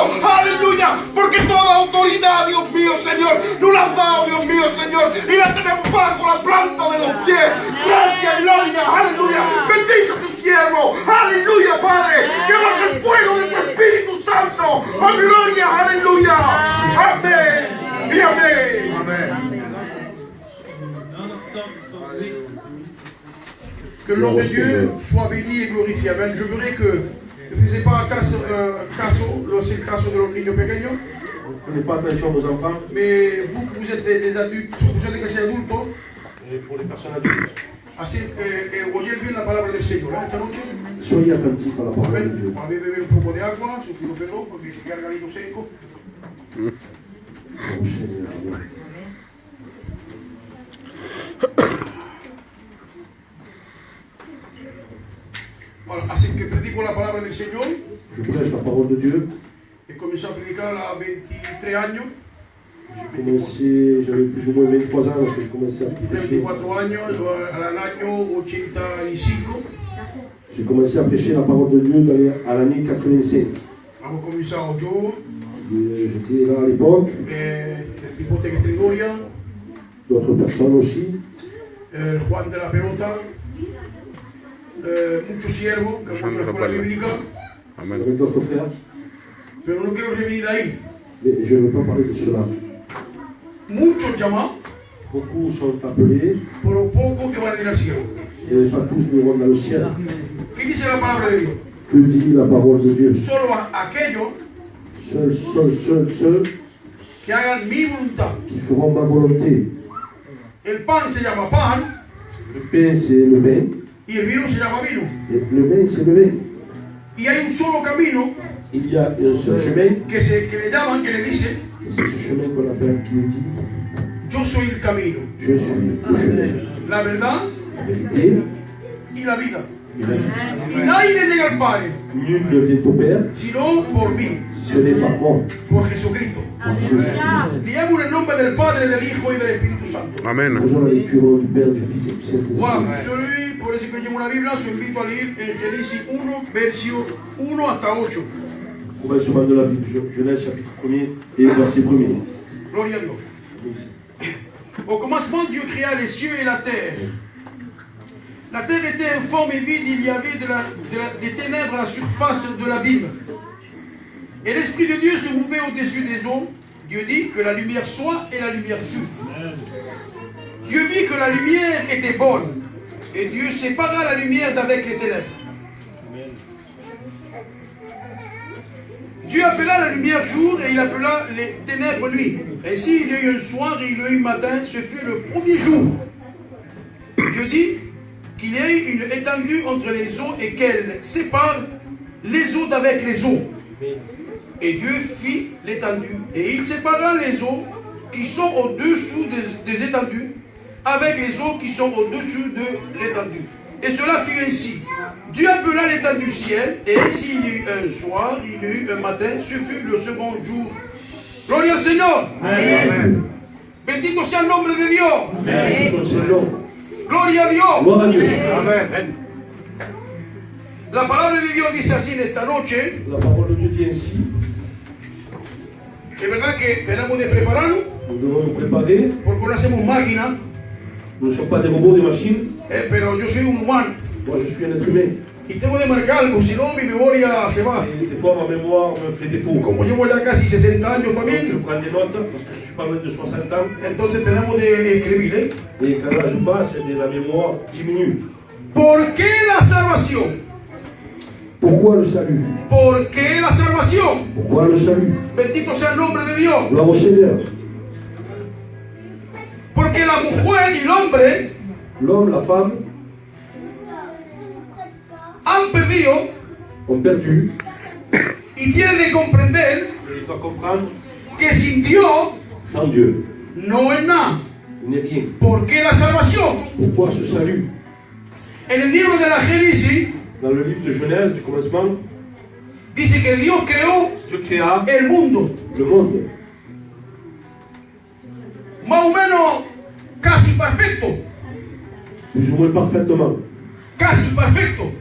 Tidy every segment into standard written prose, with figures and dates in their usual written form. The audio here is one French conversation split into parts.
Santo. Aleluya. Porque toda autoridad, Dios mío, Señor, nos la has dado, Dios mío, Señor. Y la tenemos bajo la planta de los pies. Gracias, gloria. Aleluya. Bendice a tu siervo. Aleluya, Padre. Que baje el fuego de tu Espíritu Santo. Oh, gloria. Aleluya. Amén. Y amén. Amén. Que le nom de Dieu soit béni et glorifié. Amen. Je voudrais que ne faisiez pas caso el caso de los niños pequeños. Mais vous que vous êtes des adultes, vous êtes des adultos. Pour les personnes adultes. Así oyer bien la palabra del Señor esta noche. Soyez attentifs à la parole de Dieu. A beber un poco de agua, si pido perdón, porque se queda el garito seco. Voilà, así que predico la palabra del Señor. Je prêche la parole de Dieu. He comenzado a predicar a 23 años. J'avais plus ou moins 23 ans lorsque j'ai commencé à prêcher. 24 años, al año 85. J'ai commencé à prêcher la parole de Dieu à l'année 85. Hemos comenzado yo, J'étais là à l'époque, el Pipote que está en Gloria, d'autres personnes aussi. Juan de la Pelota, muchos siervos que han hecho la escuela bíblica. Avec d'autres frères. Pero no quiero revenir ahí. Mais je ne veux pas parler de cela. Muchos llamados, Beaucoup sont appelés, pero pocos que van a ir al cielo. et pas tous n'iront dans le ciel. ¿Qué dice la palabra de Dios? Que dit la parole de Dieu? Solo aquellos Seuls que hagan mi voluntad. qui feront ma volonté. El pan se llama pan Le pain, c'est le vin. y el vino se llama vino. Et le vin, c'est le vin. Y hay un solo camino Il y a un seul chemin, que le llaman, que le dice, et c'est ce chemin qu'on appelle qui dit yo soy el camino, je suis le chemin, la verdad la vérité y la vida. et la vie. Y nadie le llega al Padre, Nul ne vient au Père sino por mí, si ce n'est pas moi, por Jesucristo. par Jésus-Christ. Le llamo en el nombre del Padre, del Hijo y del Espíritu Santo. Amén. Faisons la lecture au nom du Père, du Fils et du Saint-Esprit. Voilà, celui, por eso que llevo una Biblia, os invito a leer en Génesis 1, verso 1 hasta 8. Commencement de la Bible, Genèse chapitre 1er et verset 1er. Gloria a Dios. Au commencement, Dieu créa les cieux et la terre. La terre était informe et vide, il y avait des ténèbres à la surface de l'abîme. Et l'Esprit de Dieu se mouvait au-dessus des eaux. Dieu dit que la lumière soit et la lumière fut. Dieu vit que la lumière était bonne. Et Dieu sépara la lumière d'avec les ténèbres. Dieu appela la lumière jour et il appela les ténèbres nuit. Ainsi il y a eu un soir et il y a eu un matin, ce fut le premier jour. Dieu dit qu'il y ait une étendue entre les eaux et qu'elle sépare les eaux d'avec les eaux. Et Dieu fit l'étendue et il sépara les eaux qui sont au-dessous des étendues avec les eaux qui sont au-dessus de l'étendue. Et cela fut ainsi. Dieu appela l'étendue du ciel, et ainsi il y eut un soir, il y eut un matin, ce fut le second jour. Gloria al Señor. Amen. Bendito sea el nombre de Dios. Amen. Gloria a Dios. Gloire à Dieu. Amén. La palabra de Dios dice así en esta noche. La parole de Dieu dit ainsi. Es verdad que tenemos de prepararnos. Nous devons nous préparer. Porque no hacemos máquinas. Nous ne sommes pas des robots, des machines. Pero yo soy un humano. Moi, je suis un être humain. Y tengo de marcar algo, si no mi memoria se va. Et des fois, ma mémoire me fait défaut. Como llevo ya casi 60 años Je también. prends des notes parce que je suis pas loin de 60 ans. Entonces tenemos de escribir, ¿eh? Et quand l'âge passe, la mémoire diminue. ¿Por qué la salvación? Pourquoi le salut? ¿Por qué la salvación? Pourquoi le salut? Bendito sea el nombre de Dios. Gloire au Seigneur. Porque la mujer y el hombre L'homme, la femme han perdido ont perdu. y tienen que comprender Et il doit comprendre, que sin Dios sans Dieu, no es nada. il n'est rien. ¿Por qué la salvación? Pourquoi ce salut? En el libro de la Génesis Dans le livre de Genèse, du commencement, dice que Dios creó Dieu créa el mundo. le monde. Más o menos casi perfecto. Plus ou moins parfaitement. Casi perfecto.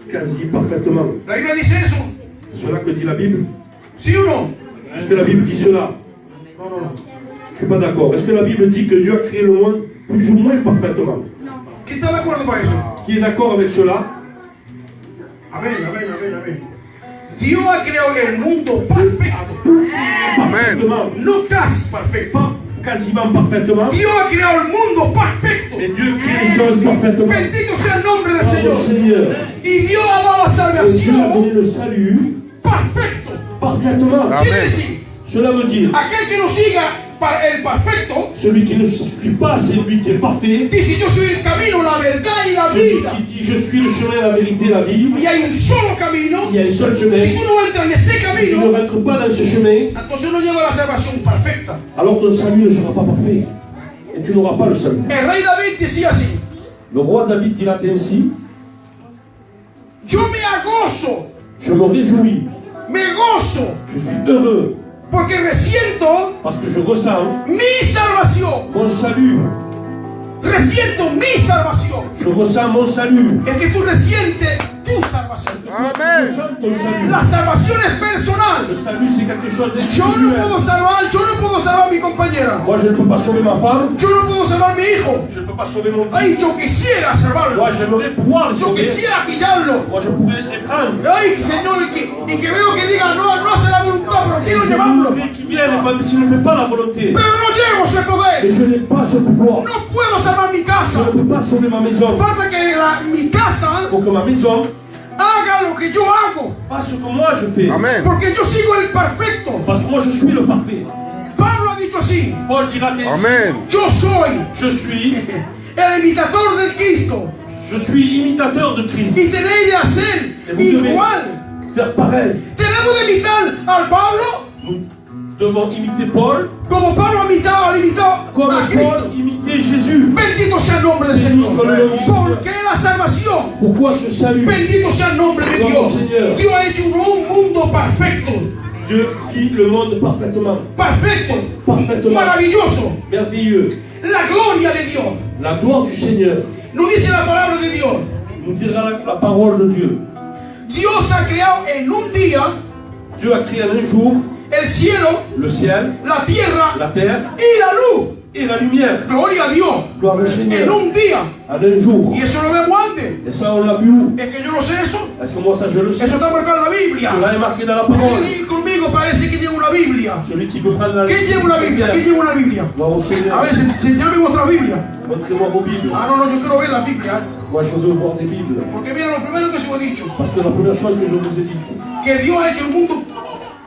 Quasi parfaitement. La Biblia dice eso. C'est cela que dit la Bible. ¿Sí o no? Est-ce que la Bible dit cela? No, no, no. Je ne suis pas d'accord. Est-ce que la Bible dit que Dieu a créé le monde plus ou moins parfaitement? ¿Quién está de acuerdo con eso? Qui est d'accord avec cela? Amén, amén, amén, amén. Dios ha creado el mundo perfecto. Parfaitement. No casi perfecto. Pas quasiment parfaitement. Dios ha creado el mundo perfecto. Mais Dieu crée les choses parfaitement. Bendito sea el nombre del Par le Señor. Seigneur. Y Dios ha dado la Et Dieu a donné salvación le salut perfecto. parfaitement. Quiere decir, Cela veut dire, aquel que no siga el perfecto, celui qui ne suit pas, c'est lui qui est parfait. dice yo soy el camino, la verdad y la Celui vida. qui dit je suis le chemin, la vérité, la vie. Y hay un solo camino. Il y a un seul Si chemin. tú no entras en ese Si tu ne camino, rentres pas dans ce chemin, entonces no lleva la salvación perfecta. alors ton salut ne sera pas parfait. Et tu n'auras pas le salut. El rey David decía así: Le roi David dira ainsi, yo me agozo, je me réjouis, me gozo, je suis heureux, porque resiento parce que je ressens mi salvación. mon salut. Resiento mi salvación. Je ressens mon salut. Es que tú resientes tu salvación. Je ressens ton salut. La salvación es personal. Le salut, c'est quelque chose Yo no d'individuel. puedo salvar a mi compañera. Moi, je ne peux pas sauver ma femme. Yo no puedo salvar a mi hijo. Je ne peux pas sauver mon Ay, fils. yo quisiera salvarlo. Moi, j'aimerais pouvoir le Yo sauver. quisiera pillarlo. Moi, je pourrais les prendre. Ay, Señor, y que veo que diga, no, no hace la voluntad, pero quiero Je llevarlo. voudrais qu'il vienne, même s'il ne fait pas la volonté. Pero no llevo ese Mais poder. je n'ai pas ce pouvoir. No puedo salvar mi Je casa. ne peux pas sauver ma maison. Falta que mi casa Pour que ma maison haga lo que yo hago. fasse ce que moi je fais. Porque yo sigo el perfecto. Parce que moi, je suis le parfait. Pablo ha dicho así: Paul dira ainsi. yo soy Je suis el imitador del Cristo. imitateur de Christ. Y tenéis de hacer Et vous devez igual. faire pareil. Tenemos de imitar al Pablo Nous devons imiter Paul como Pablo ha imitado comme a Cristo. Paul imitait Jésus. Bendito sea el nombre del Señor. Porque la salvación. Pourquoi ce salut? Bendito sea el nombre de Dios. Dios ha hecho un mundo perfecto. Dieu fit le monde parfaitement. Perfecto. Parfaitement. Maravilloso. Merveilleux. La gloria de Dios. La gloire du Seigneur Nos dice la palabra de Dios. nous dira la parole de Dieu. Dios ha creado en un día Dieu a créé en un jour el cielo, le ciel, la tierra la terre y la luz. et la lumière. Gloria a Dios. Gloire au En Seigneur. un día. En un jour. Y eso lo vemos antes. Et ça, on l'a vu où? Es que yo no sé eso. Est-ce que moi, ça, je le sais? Eso está marcado en la Biblia. Cela est marqué dans la parole. Venid conmigo parece que lleva una Biblia. Celui qui veut prendre la ¿Quién lleva una Biblia? ¿Quién lleva una Biblia? Gloire au Seigneur. A ver, señame vuestra Biblia. Montrez-moi vos Bibles. Ah, no, no, yo quiero ver la Biblia. Moi, je veux voir des Bibles. Porque mira, lo primero que se me ha dicho, Parce que la première chose que je vous ai dit, que Dios ha hecho el mundo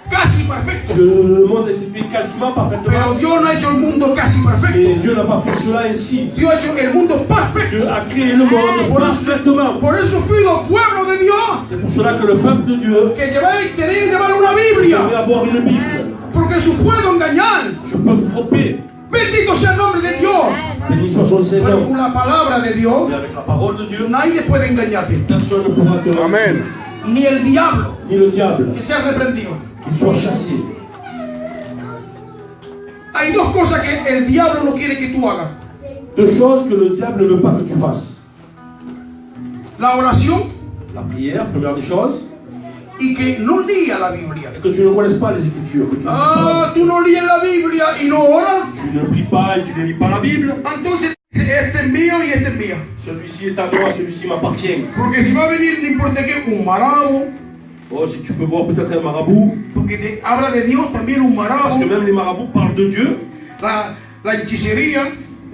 casi perfecto. que le monde a été fait quasiment Pero parfaitement. Dios no ha hecho el mundo casi Et perfecto. Dieu n'a pas fait cela ainsi. Dios ha hecho el mundo perfecto. Dieu a créé le monde parfaitement. Por eso pido, pueblo de Dios, C'est pour cela que le peuple de Dieu que tenéis que llevar una devait Biblia. avoir une Bible. Porque su puedo engañar. Je peux me tromper. Bendito sea el nombre de Dios. Béni soit son Pero Seigneur. con la palabra de Dios, Et avec la parole de Dieu, nadie puede engañarte. personne ne pourra te mentir. Ni el diablo, Ni le diable, que sea reprendido. qu'il soit chassé. Hay dos cosas que el diablo no quiere que tú hagas. Deux choses que le diable ne veut pas que tu fasses. La oración La prière, première des choses, y que no lía la Biblia. et que tu ne connaisses pas les Écritures. Que tu, Ah, tú no líes la Biblia y no oras. tu ne pries pas et tu ne lis pas la Bible. Entonces, este es mío y este es mío. Celui-ci est à moi, celui-ci m'appartient. Porque si va a venir, no importa qué, un marabo, Oh, si tu peux voir peut-être un marabout, porque te habla de Dios también un parce marabo, que même les marabouts parlent de Dieu. la hechicería,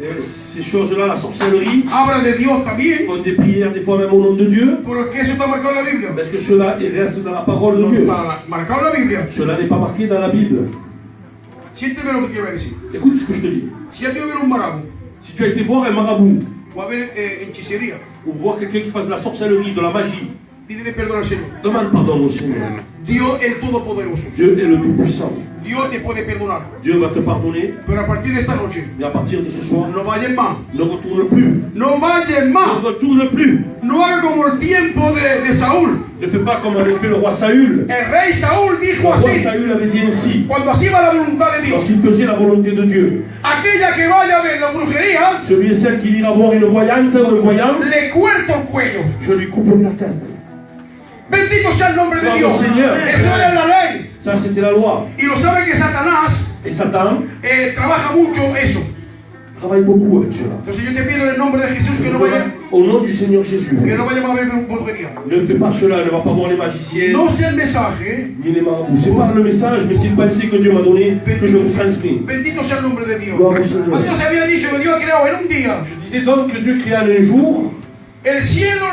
Et ces choses-là, la sorcellerie, habla de Dios también, font des prières des fois même au nom de Dieu. pero es que eso está marcado en la Biblia. Mais est-ce que cela il reste dans la parole de No Dieu? está marcado en la Biblia. Cela n'est pas marqué dans la Bible. Siénteme lo que quiero decir. Écoute ce que je te dis. Si ya te va a ver un marabo, Si tu as été voir un marabout, o a ver hechicería, ou voir quelqu'un qui fasse de la sorcellerie, de la magie, pídele perdón al Señor. demande pardon au Seigneur. Dios es todopoderoso. Dieu est le Tout-Puissant. Dios te puede perdonar. Dieu va te pardonner, Pero a partir de esta noche, mais à partir de ce soir, no vayas más. ne retourne plus. No vayas Ne más. retourne plus. No haga como el tiempo de Saúl. Ne fais pas comme avait fait le roi Saül. El rey Saúl Le dijo roi así, Saül avait dit ainsi, cuando hacía la voluntad de Dios. lorsqu'il faisait la volonté de Dieu. Aquella que vaya a ver la brujería, Celui et celle qui ira voir une voyante ou un voyant, le cuerto el cuello. je lui coupe la tête. Bendito sea el nombre de Gloria Dios. al Señor. Eso es la ley. Ça, c'était la loi. Y lo sabe que Satanás Et Satan trabaja mucho eso. travaille beaucoup avec cela. Entonces yo te pido en el nombre de Jesús que no vayamos Au nom du Seigneur Jésus, a ver brujería. ne fais pas cela, ne va pas voir les magiciens, No sé el mensaje. ni les marabouts. C'est pas le message, mais c'est une pensée que Dieu m'a donnée, que je vous transmets. Bendito sea el nombre de Dios. Gloire au Seigneur. Cuando se había dicho que Dios ha creado en un día Je disais donc que Dieu créa en un jour el cielo,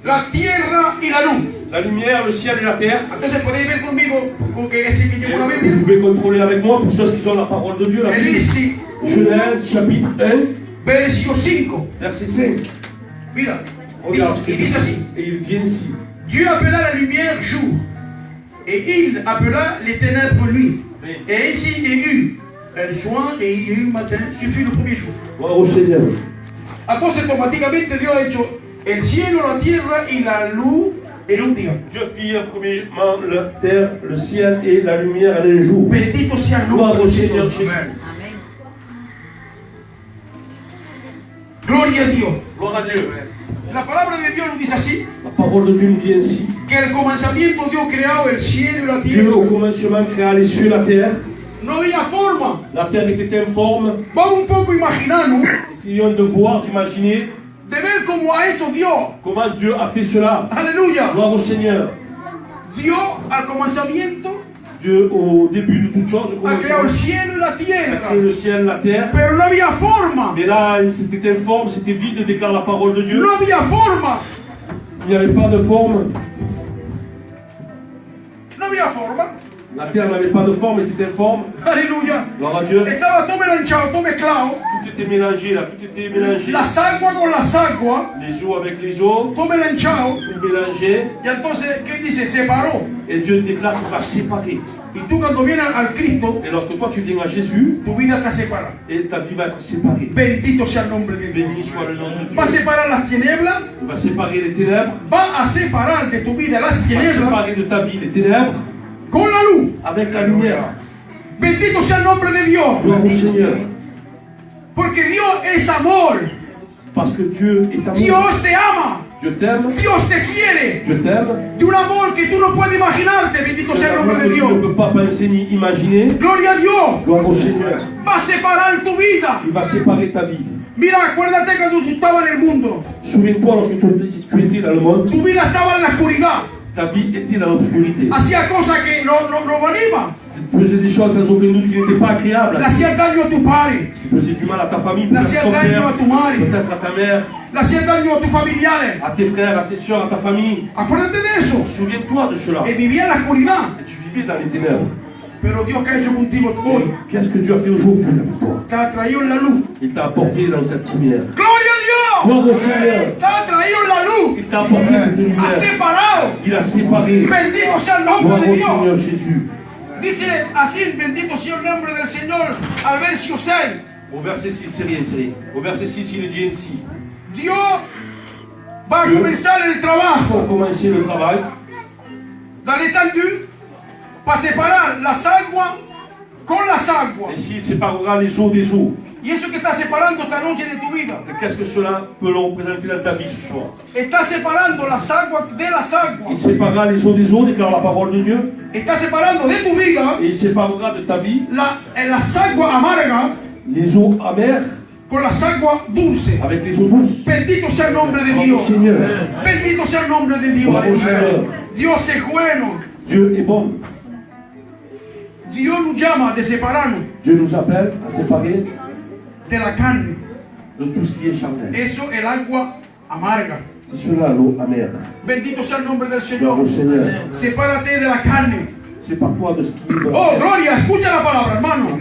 la tierra y la luz. la lumière, le ciel et la terre. Entonces podéis ver conmigo con que ese que Et llevo la vous Biblia. pouvez contrôler avec moi pour ceux qui ont la parole de Dieu. La Bible. Génesis 1, Genèse chapitre 1, versión 5. verset 5. Mira, Regarde ce y que dice dit. así. Et il vient ici. Dieu appela la lumière jour, et il appela les ténèbres nuit. Et ainsi il y eut un soir et il y eut un matin, ce fut le premier jour. Gloire au Seigneur. Entonces automáticamente Dios ha hecho el cielo, la tierra y la luz en un día. Dieu fit premièrement la terre, le ciel et la lumière en un jour. Bendito sea el Gloire nombre au del Seigneur Señor. Jésus. Amén. Gloria a Dios. Gloire à Dieu. La palabra de Dios nos dice así, La parole de Dieu nous dit ainsi. que al comenzamiento Dios creó el cielo y la Dieu tierra. au commencement créa les cieux et la terre. No había forma. La terre était informe. Vamos un poco a imaginarnos, Essayons de voir, d'imaginer de ver cómo ha hecho Dios. comment Dieu a fait cela. Aleluya. Gloire au Seigneur. Dios al comenzamiento Dieu, au début de toutes choses, au ha creado el commencement, cielo y la a créé tierra. le ciel, la terre. Pero no había forma. Mais là, c'était informe, c'était vide, déclare la parole de Dieu. No había forma. Il n'y avait pas de forme. No había forma. La terre n'avait pas de forme, elle était informe. Aleluya. Gloire à Dieu. Estaba todo melanchado, todo mezclado. Tout était mélangé là, tout était mélangé. Las aguas con las aguas. Les eaux avec les eaux, Todo melanchado. tout mélangé. Y entonces, ¿qué dice? Separó. Et Dieu déclare qu'il va séparer. Y tú cuando vienes al Cristo, Et lorsque toi tu viens à Jésus, tu vida está separada. et ta vie va être séparée. Bendito sea el nombre de Dios. Béni soit le nom de Dieu. Va a separar las tinieblas. Il va séparer les ténèbres. Va a separar de tu vida las Il va tinieblas séparer de ta vie les ténèbres con la luz. avec la lumière. Bendito sea el nombre de Dios. Gloire au Seigneur. Porque Dios es amor. Parce que Dieu est amour. Dios te ama. Dieu t'aime. Dios te quiere. Dieu t'aime. De un amor que tú no puedes imaginarte. Bendito sea el nombre de Tu Dios. ne peux pas penser ni imaginer. Gloria a Dios. Gloire au Seigneur. Va a separar tu vida. Il va séparer ta vie. Mira, acuérdate cuando tú estabas en el mundo. Souviens-toi lorsque tu étais dans le monde, Tu vida estaba en la oscuridad. ta vie était dans l'obscurité. Hacía cosas que no animan. Tu faisais des choses sans aucun doute qui n'étaient pas agréables. Le hacías daño a tu padre. Tu faisais du mal à ta famille, Le peut-être à hacías ton daño a père, tu madre. peut-être à ta mère, Le hacías daño a tus familiares. à tes frères, à tes soeurs, à ta famille. Acuérdate de eso. Souviens-toi de cela. Que vivía en la oscuridad. Et tu vivais dans les ténèbres. Pero Dios que ha hecho contigo hoy. Qu'est-ce que Dieu a fait aujourd'hui avec toi? Te ha traído en la luz. Il t'a apporté dans cette lumière. ¡Gloria a Dios! Gloire au Seigneur. Te ha traído en la luz. Il t'a apporté cette Ha lumière. separado. Il a séparé. Bendito sea el nombre Gloire de au Dios. Seigneur Jésus. Dice así, bendito sea el nombre del Señor, al verso 6. Au verset 6, c'est rien, c'est rien. Au verset 6, il est dit ainsi. Dios va a comenzar el trabajo. Pour commencer le travail, Dans l'étendue, para separar las aguas con las aguas. ainsi il séparera les eaux des eaux. Y eso que está separando esta noche de tu vida. Et qu'est-ce que cela peut représenter dans ta vie ce soir? Está separando las aguas de las Il aguas. séparera les eaux des eaux, déclare la parole de Dieu. Está separando de tu vida Et il séparera de ta vie las aguas amargas les eaux amères con las aguas dulces. avec les eaux douces. Bendito sea el nombre de Gloire Dios. au Seigneur. Bendito sea el nombre de Dios. Gloire au Seigneur. Dios es bueno. Dieu est bon. Dios nos llama de separarnos Dieu nous appelle à séparer de la carne. de tout ce qui est charnel. Eso el agua amarga. C'est cela l'eau amère. Bendito sea el nombre del Gloire Señor. au Seigneur. Sepárate de la carne. Sépare-toi de ce qui est Oh, gloria, escucha la palabra, hermano.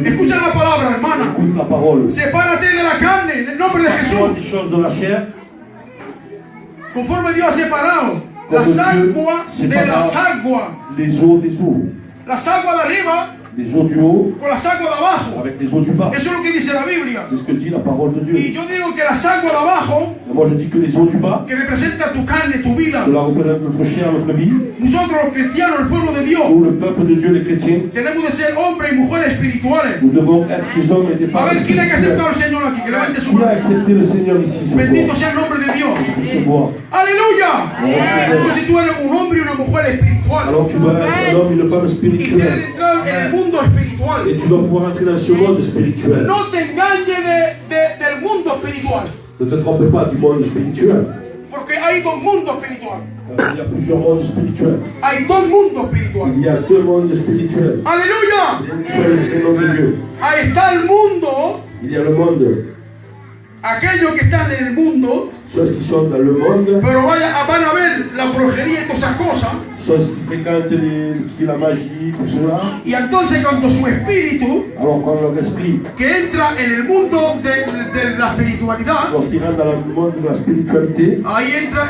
Escucha la palabra, hermana. Écoute la parole. Sepárate de la carne, en el nombre de Toi Jesús. des choses de la chair, Conforme Dios ha separado las aguas de las aguas. les eaux des eaux. Las aguas de arriba les eaux du haut con las aguas de abajo. avec les eaux du bas. Eso es lo que dice la Biblia. C'est ce que dit la parole de Y Dieu. yo digo que las aguas de abajo, Et moi je dis que les eaux du bas, que representa tu carne, tu vida, cela représente notre chair, notre vie. nosotros los cristianos, el pueblo de Dios, Nous, le peuple de Dieu, les chrétiens, tenemos de ser hombres y mujeres espirituales. nous devons être des hommes et des A femmes ver, ¿quién ha que spirituels. aceptar al Señor aquí? Que levante su Qui a mano. accepté le Seigneur ici ce Bendito soir? sea el nombre de Dios. Ce soir. ¡Aleluya! Entonces tú eres un hombre y una mujer espiritual. Alors tu dois être un homme et une femme Y quieres spirituelle. entrar en el mundo Et espiritual. tu dois pouvoir entrer dans ce monde spirituel. No te engañes del mundo espiritual. Ne te trompe pas du monde spirituel. Porque hay dos mundos espirituales. Il y a plusieurs mondes spirituels. Hay dos mundos espirituales. Il y a deux mondes spirituels. ¡Aleluya! C'est le nom de Dieu. Ahí está el mundo. Il y a le monde, Aquellos que están en el mundo, ceux qui sont dans le monde, pero van a ver la brujería y todas esas cosas. ceux qui fréquentent tout ce qui est la magie, tout cela. Y entonces cuando su espíritu, Alors quand leur esprit, que entra en el mundo de la espiritualidad, lorsqu'il rentre dans le monde de la spiritualité, ahí entra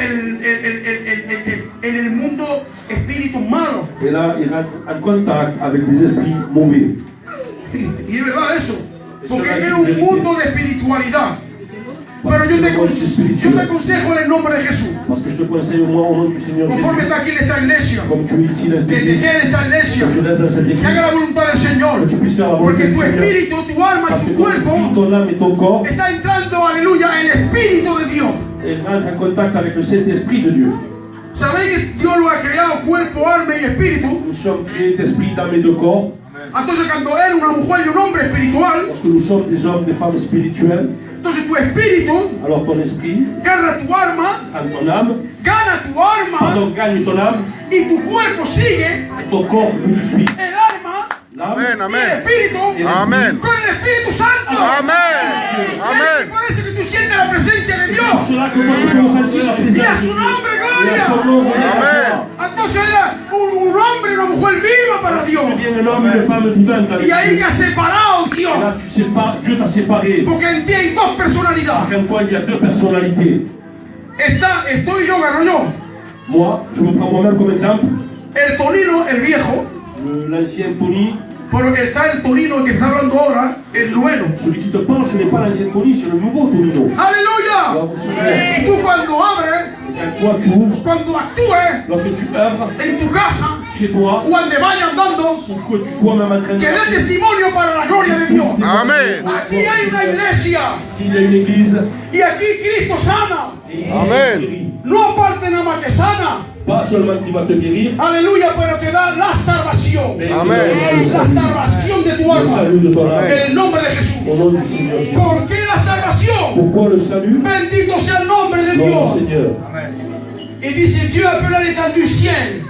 en el mundo espíritus malos. et là il rentre en contact avec des esprits mauvais. Y es verdad eso. Porque es un mundo de espiritualidad. Pero yo te aconsejo en el nombre de Jesús. Parce que je te conseille au moins au nom du Seigneur Conforme Jésus, está aquí en esta iglesia. comme tu es ici dans cette Que te église, quede en esta iglesia. que je laisse dans cette Que église, haga la voluntad del Señor. que tu puisses faire la volonté Porque du tu Seigneur. espíritu, tu alma Parce y que tu ton esprit, cuerpo ton âme et ton corps, está entrando, aleluya, en el espíritu de Dios. ils rentrent en contact avec le Saint-Esprit de Dieu. ¿Sabéis que Dios lo ha creado cuerpo, alma y espíritu? Nous sommes créés d'esprit, d'âme et de corps. Entonces cuando eres una mujer y un hombre espiritual, Lorsque nous sommes des hommes, des femmes spirituelles, entonces tu espíritu alors ton esprit, gana tu alma, ton âme, gagne ton âme, y tu cuerpo sigue et ton corps lui suit. el alma L'âme, y el espíritu Amén. con el Espíritu Santo. Amén. Y Amén. parece que tú sientes la presencia de c'est Dios. pour cela que toi tu peux ressentir la Y présence a de su Dieu. nombre, Et à son gloria. nom, gloire. Entonces era un hombre y una mujer viva para Dios. Tu deviens un homme et une femme vivante avec Y ahí Dieu. que ha separado Et Dios. là, Dieu t'a séparé. Porque en ti hay dos Parce personalidades. qu'en toi, il y a deux personnalités. Estoy yo, gano yo. Moi, je me prends moi-même comme exemple. El Tonino, el viejo. L'ancien Tony, Pero está el Tonino que está hablando ahora, el nuevo. celui qui te parle, ce n'est pas l'ancien Tony, c'est le nouveau Tonino. ¡Aleluya! Y tú cuando abres, Et quand toi tu ouvres, cuando actúes lorsque tu œuvres en tu casa chez toi, o donde vayas andando, pour que tu sois même en train de que dé testimonio para la gloria de Dios. Amén. Aquí hay una iglesia S'il y a une église, y aquí Cristo sana. et ici, Amen. il guérit. No aparte nada más que sana. Pas seulement qu'il va te guérir, Aleluya, pero te da la salvación. mais il te Amen. donnera le La salut. salvación de tu Le alma. salut de ton âme. En el nombre de Jesús. Au nom du Seigneur Jésus. ¿Por qué la salvación? Pourquoi le salut? Bendito sea el nombre de Au nom Dios. du Seigneur. Et dice, Dieu appela l'étendue du ciel.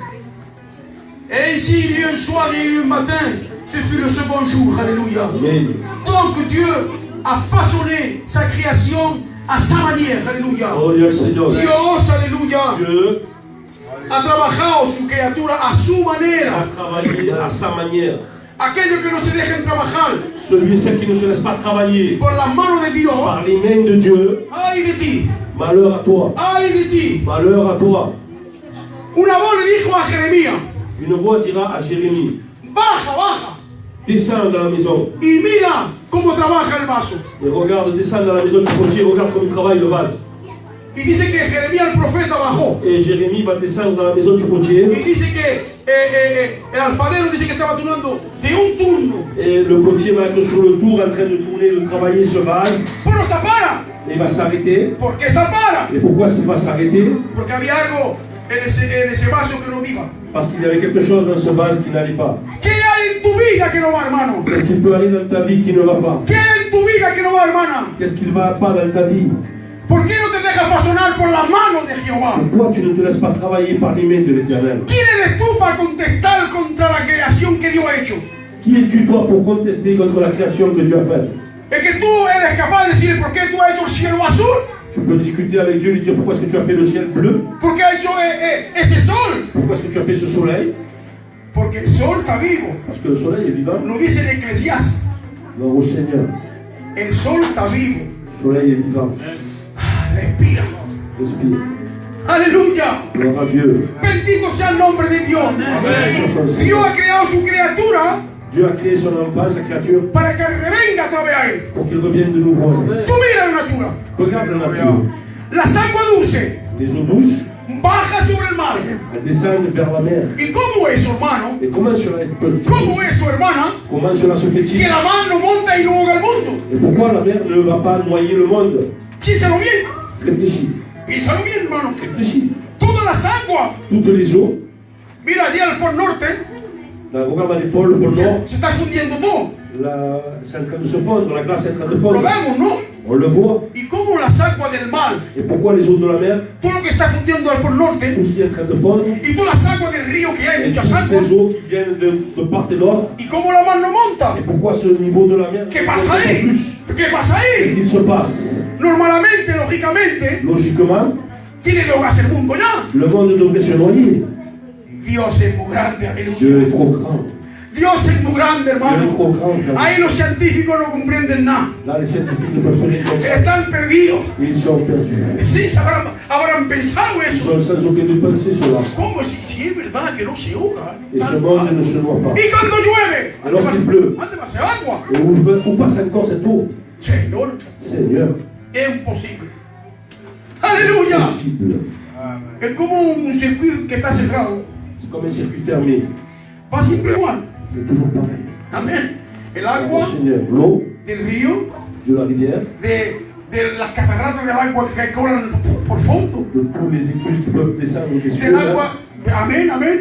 Et ainsi, il y a eu un soir et il y a eu un matin. Ce fut le second jour. Alléluia. Amen. Donc Dieu a façonné sa création à sa manière. Alléluia. Gloria al Señor. Dios, aleluya, Dieu ha trabajado su criatura a su a manera. travaillé à sa manière. Aquellos que no se dejen trabajar Celui et celle qui ne se laisse pas travailler por las manos de Dios, par les mains de Dieu, ay de ti, malheur à toi. ay de ti. Malheur à toi. Una voz le dijo a Jeremías, Une voix dira à Jérémie, baja, baja, descends dans la maison. y mira cómo trabaja el vaso. Et regarde, descends dans la maison du potier, regarde comme il travaille le vase. Y dice que Jeremías el profeta bajó. Et Jérémie va descendre dans la maison du potier. Y dice que el alfarero dice que estaba turnando de un turno. Et le potier va être sur le tour en train de tourner, de travailler ce vase. Pero se para. Et il va s'arrêter. ¿Por qué se para? Et pourquoi est-ce qu'il va s'arrêter? Porque había algo en ese vaso que no iba. Parce qu'il y avait quelque chose dans ce vase qui n'allait pas. ¿Qué hay en tu vida que no va, hermano? Qu'est-ce qu'il peut aller dans ta vie qui ne va pas? ¿Qué hay en tu vida que no va, hermana? Qu'est-ce qu'il ne va pas dans ta vie? ¿Por qué no te dejas fasonar por las manos de Jehová? Pourquoi tu ne te laisses pas travailler par les mains de l'Éternel? ¿Quién eres tú para contestar contra la creación que Dios ha hecho? Qui es-tu toi pour contester contre la création que Dieu a faite? Es que tú eres capaz de decir por qué tú has hecho el cielo azul, Tu peux discuter avec Dieu et lui dire pourquoi est-ce que tu as fait le ciel bleu? por qué has hecho ese sol, Pourquoi est-ce que tu as fait ce soleil? porque el sol está vivo. Parce que le soleil est vivant. Lo dice en Eclesiastes, Non, au Seigneur. el sol está vivo, Le soleil est vivant. respira. Respire. Aleluya. Gloire à Dieu. Bendito sea el nombre de Dios. Sur son Seigneur. Dios ha creado su criatura Dieu a créé son enfant, sa créature, para que revenga otra vez a Él. pour qu'il revienne de nouveau à lui. Tú mira la natura. Regarde la nature. Las aguas dulces Les eaux douces, bajan sobre el mar. elles descendent vers la mer. ¿Y cómo es, hermano? Et comment cela ¿Cómo es, hermana? comment cela se Que fait-il? la mar no monta y no ahoga el mundo. Et pourquoi la mer ne va pas noyer le monde? Piénsalo bien. Réfléchis, Piénsalo bien, hermano. réfléchis. Todas las aguas. Toutes les eaux, Mira, allí al Polo Norte regarde les pôles, le pôle Nord, se está fundiendo todo. c'est en train de se fondre, la glace est en train de Lo fondre. vemos, ¿no? On le voit. Y cómo las aguas del mar, Et pourquoi les eaux de la mer, todo lo que está fundiendo al Polo Norte, tout ce qui est en train de fondre, y todas las aguas del río, que hay et muchas toutes aguas, ces eaux qui viennent de part et d'autre, y cómo la mar no monta. et pourquoi ce niveau de la mer ¿Qué ne pasa monte pas ahí? plus? ¿Qué pasa Qu'est-ce ahí? qu'il se passe? Normalmente, lógicamente, Logiquement, tiene que ahogarse el mundo ya. le monde devrait se noyer. Dios es muy grande, Dieu aleluya. est trop grand. Dios es muy grande, Dieu est hermano. trop grand. frère. Ahí los científicos no comprenden nada. Là, les scientifiques ne peuvent rien comprendre. Están perdidos. Ils sont perdus. Sí, habrán pensado Ils eso. sont sans aucune pensée cela. ¿Cómo? Si es verdad que no se ahoga. Et ce monde ne se noie pas. Y cuando llueve, Alors qu'il pleut, hace demasiada agua. et où passe encore cette eau? Señor, Seigneur, es imposible. Aleluya. impossible. Es como un circuito que está cerrado. C'est comme un circuit fermé. Va siempre igual. C'est toujours pareil. Amén. El Oh, agua Seigneur, l'eau del río, de la rivière, de las cataratas del agua que corren por fondo. de tous les écluses qui peuvent descendre des cieux, Del agua, amén, amén.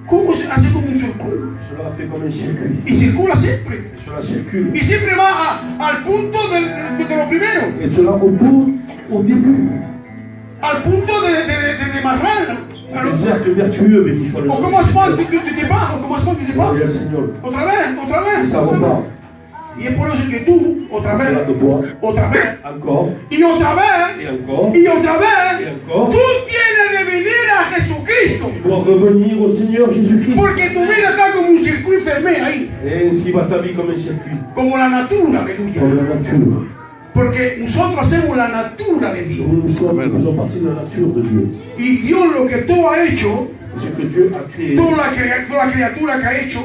¿Cómo se hace como un circuito? cela fait comme un circuit. Y circula siempre. Et cela circule. Y siempre va al punto de lo primero. Et cela au début. Al punto de marrar. Le cercle vertueux, béni soit le Au nom. commencement du départ. Au commencement du départ. Gloire au Seigneur. Otra vez, otra Et vez. ça repart. Y es por eso que tú, otra Cela vez, te voit. otra vez, Encore. y otra vez, Et encore. y otra Et vez, encore. tú tienes de venir a Jesucristo. Tu dois revenir au Seigneur Jésus-Christ. Porque tu vida está como un circuito fermé ahí. Et ainsi va ta vie comme un circuit. Como la natura, aleluya. Comme la nature. Porque nosotros hacemos la natura de Dios. Nous faisons partie de la nature de Dieu. Y Dios lo que tú has hecho, Ce que Dieu a créé, toda la criatura que ha hecho,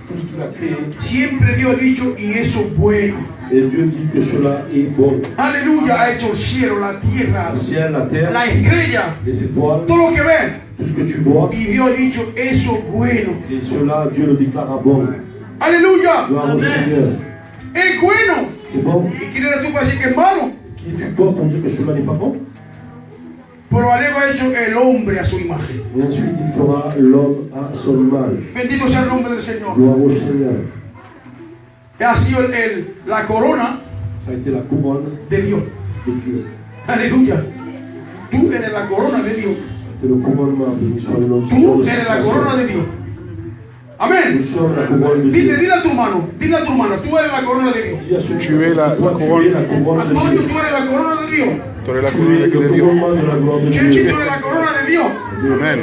tout ce qu'il a créé, siempre Dios ha dicho, y eso es bueno. et Dieu dit que cela est bon. Aleluya, ha hecho el cielo, la tierra, Le ciel, la terre, la estrella, les étoiles, todo lo que ves. tout ce que tu vois, Y Dios ha dicho, eso es bueno. et cela, Dieu le déclara bon. Aleluya, Gloire au Seigneur. es bueno. C'est bon. ¿Y quién eres tú para decir que es malo? Qui es-tu toi pour dire que cela n'est pas bon? Pero luego ha hecho el hombre a su imagen. Et ensuite, il fera l'homme à son image. Bendito sea el nombre del Señor. Gloire au Seigneur. Ha sido la corona Ça a été la couronne de Dios. de Dieu. Aleluya. Tú eres la corona de Dios. C'est le couronnement, béni soit le nom du Tú Seigneur. eres la corona de Dios. Nous Amén. sommes la couronne de Dieu. Dile a tu hermano, dile a tu hermano, tú eres la corona de Dios. Dis à celui Tu es la toi, couronne. tu es la couronne de Antonio, Dieu. tú eres la corona de Dios. Tú eres la Tu corona es de le Dios. couronnement de la gloire de Chechi, Dieu. tú eres la corona de Dios. Amén.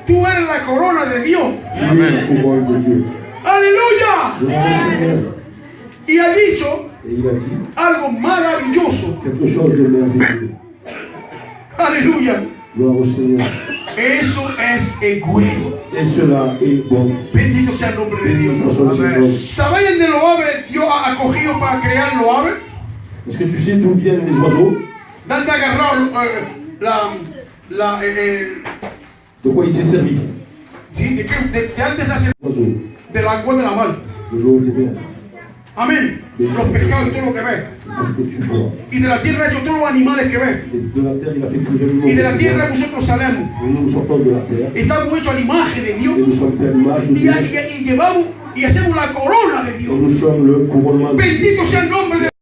Tú eres la corona de Dios. Tu es la couronne de Dieu. Aleluya. Gloire au Seigneur. Y ha dicho Et il a dit algo maravilloso. quelque chose de merveilleux. Aleluya. Gloire au Seigneur. Eso es bueno. Et cela est bon. Bendito sea el nombre de Dios. Béni soit son Seigneur. ¿Sabéis de los aves Dios ha acogido para crear los aves? Est-ce que tu sais d'où viennent les oiseaux? ¿Dónde ha agarrado De quoi il s'est servi? sí, de antes hace Oiseaux. del agua de la mar? De l'eau des mers. Amén. Los pescados y todo lo que ves. Tout ce que tu vois. Y de la tierra ha hecho todos los animales que ves. Et de la terre, il a fait tous les animaux. Y de la que tu tierra vois. nosotros salemos. Et nous sortons de la terre. Estamos hechos a la imagen de Dios. Et nous sommes faits à l'image de Dieu. Y llevamos y hacemos la corona de Et Dios. nous sommes le couronnement de Dieu. Bendito sea el nombre de